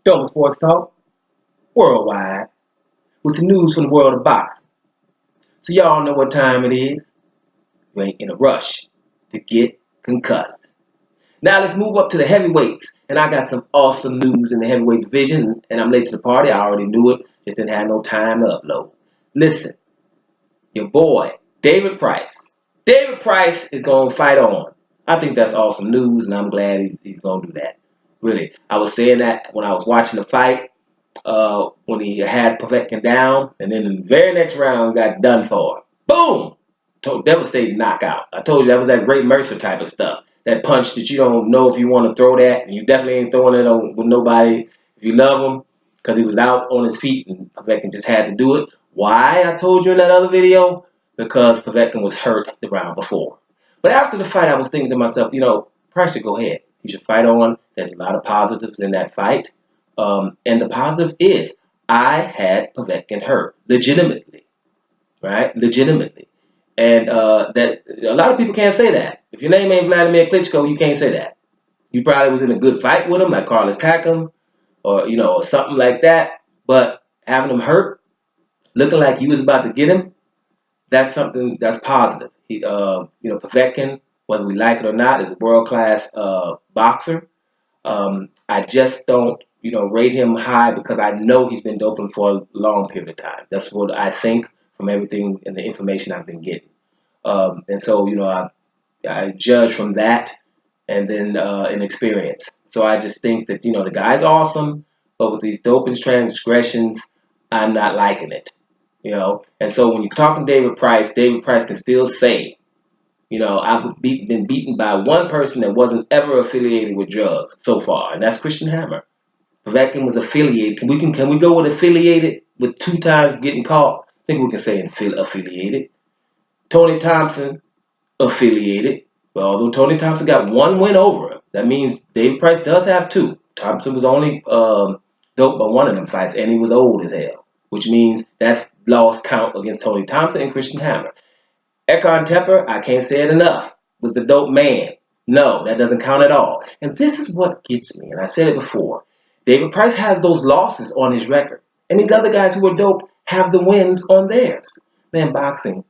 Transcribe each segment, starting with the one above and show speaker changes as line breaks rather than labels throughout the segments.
Double Sports Talk, worldwide, with some news from the world of boxing. So y'all know what time it is. You ain't in a rush to get concussed. Now let's move up to the heavyweights. And I got some awesome news in the heavyweight division. And I'm late to the party. I already knew it. Just didn't have no time to upload. Listen, your boy, David Price. David Price is going to fight on. I think that's awesome news, and I'm glad he's going to do that. Really. I was saying that when I was watching the fight, when he had Povetkin down, and then in the very next round got done for. Boom! Devastating knockout. I told you that was that Ray Mercer type of stuff. That punch that you don't know if you want to throw that, and you definitely ain't throwing it with nobody if you love him, because he was out on his feet, and Povetkin just had to do it. Why? I told you in that other video, because Povetkin was hurt the round before. But after the fight, I was thinking to myself, Price should go ahead. He should fight on. There's a lot of positives in that fight. And the positive is I had Povetkin hurt legitimately, right? Legitimately. And that a lot of people can't say that. If your name ain't Vladimir Klitschko, you can't say that. You probably was in a good fight with him, like Carlos Takam, or or something like that. But having him hurt, looking like you was about to get him, that's something that's positive. Povetkin, whether we like it or not, is a world-class boxer. I just don't, rate him high because I know he's been doping for a long period of time. That's what I think from everything and the information I've been getting. And so, I judge from that and then in experience. So I just think that, the guy's awesome, but with these doping transgressions, I'm not liking it. And so when you're talking David Price can still say, I've been beaten by one person that wasn't ever affiliated with drugs so far, and that's Christian Hammer. Povetkin was affiliated. Can we go with affiliated with 2 times getting caught? I think we can say affiliated. Tony Thompson, affiliated. But although Tony Thompson got 1 win over him, that means David Price does have 2. Thompson was only doped by 1 of them fights, and he was old as hell, which means that loss count against Tony Thompson and Christian Hammer. Ekon Tepper, I can't say it enough, was the dope man. No, that doesn't count at all. And this is what gets me, and I said it before. David Price has those losses on his record. And these other guys who are dope have the wins on theirs. Man, boxing,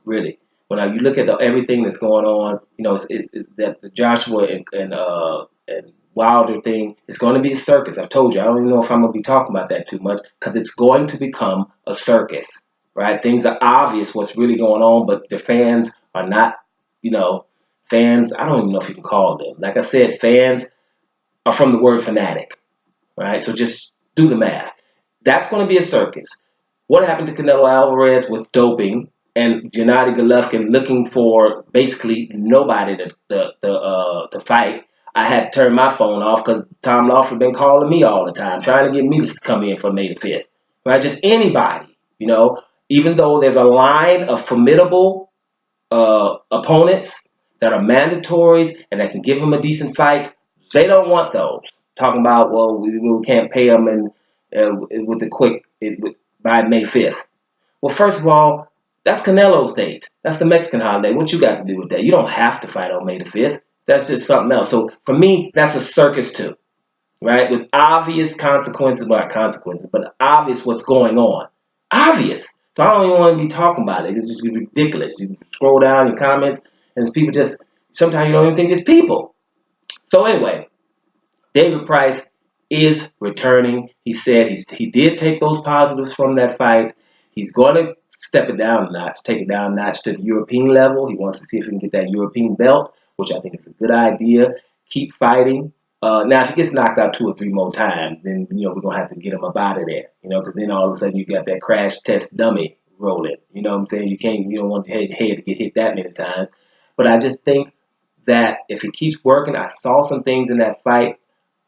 really. When you look at everything that's going on, it's that the Joshua and Wilder thing is going to be a circus. I've told you. I don't even know if I'm going to be talking about that too much because it's going to become a circus. Right? Things are obvious what's really going on, but the fans are not, fans, I don't even know if you can call them. Like I said, fans are from the word fanatic, right? So just do the math. That's going to be a circus. What happened to Canelo Alvarez with doping and Gennady Golovkin looking for basically nobody to fight? I had to turn my phone off because Tom Lawford been calling me all the time, trying to get me to come in for May the 5th, right? Just anybody, Even though there's a line of formidable opponents that are mandatories and that can give them a decent fight, they don't want those. Talking about, well, we can't pay them with the quick by May 5th. Well, first of all, that's Canelo's date. That's the Mexican holiday. What you got to do with that? You don't have to fight on May the 5th. That's just something else. So for me, that's a circus too, right? With obvious consequences, not consequences, but obvious what's going on. Obvious. So I don't even want to be talking about it. It's just ridiculous. You scroll down your comments, and it's people just, sometimes you don't even think it's people. So anyway, David Price is returning. He said he did take those positives from that fight. He's going to step it down a notch, take it down a notch to the European level. He wants to see if he can get that European belt, which I think is a good idea. Keep fighting. Now, if he gets knocked out 2 or 3 more times, then, we're going to have to get him up out of there, because then all of a sudden you got that crash test dummy rolling. You know what I'm saying? You don't want your head to get hit that many times. But I just think that if he keeps working, I saw some things in that fight.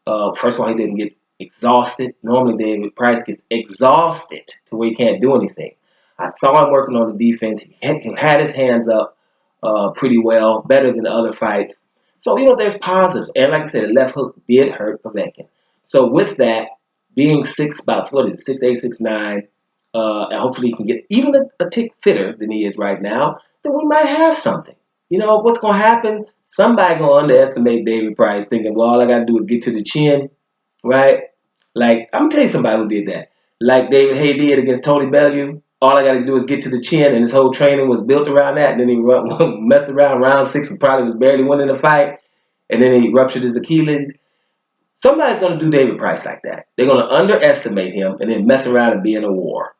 First of all, he didn't get exhausted. Normally, David Price gets exhausted to where he can't do anything. I saw him working on the defense. He had his hands up pretty well, better than other fights. So, there's positives. And like I said, the left hook did hurt Povetkin. So with that, being 6'8", 6'9", and hopefully he can get even a tick fitter than he is right now, then we might have something. What's going to happen? Somebody going to underestimate David Price thinking, well, all I got to do is get to the chin, right? Like, I'm gonna tell you somebody who did that. Like David Haye did against Tony Bellew. All I got to do is get to the chin, and his whole training was built around that. And then he messed around round 6 and probably was barely winning the fight. And then he ruptured his Achilles. Somebody's going to do David Price like that. They're going to underestimate him and then mess around and be in a war.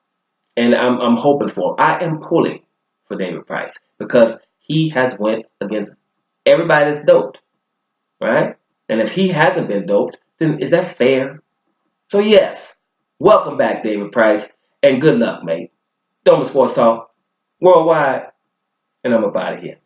And I'm hoping for him. I am pulling for David Price because he has went against everybody that's doped, right? And if he hasn't been doped, then is that fair? So yes, welcome back, David Price, and good luck, mate. Doma Sports Talk, worldwide, and I'm up out of here.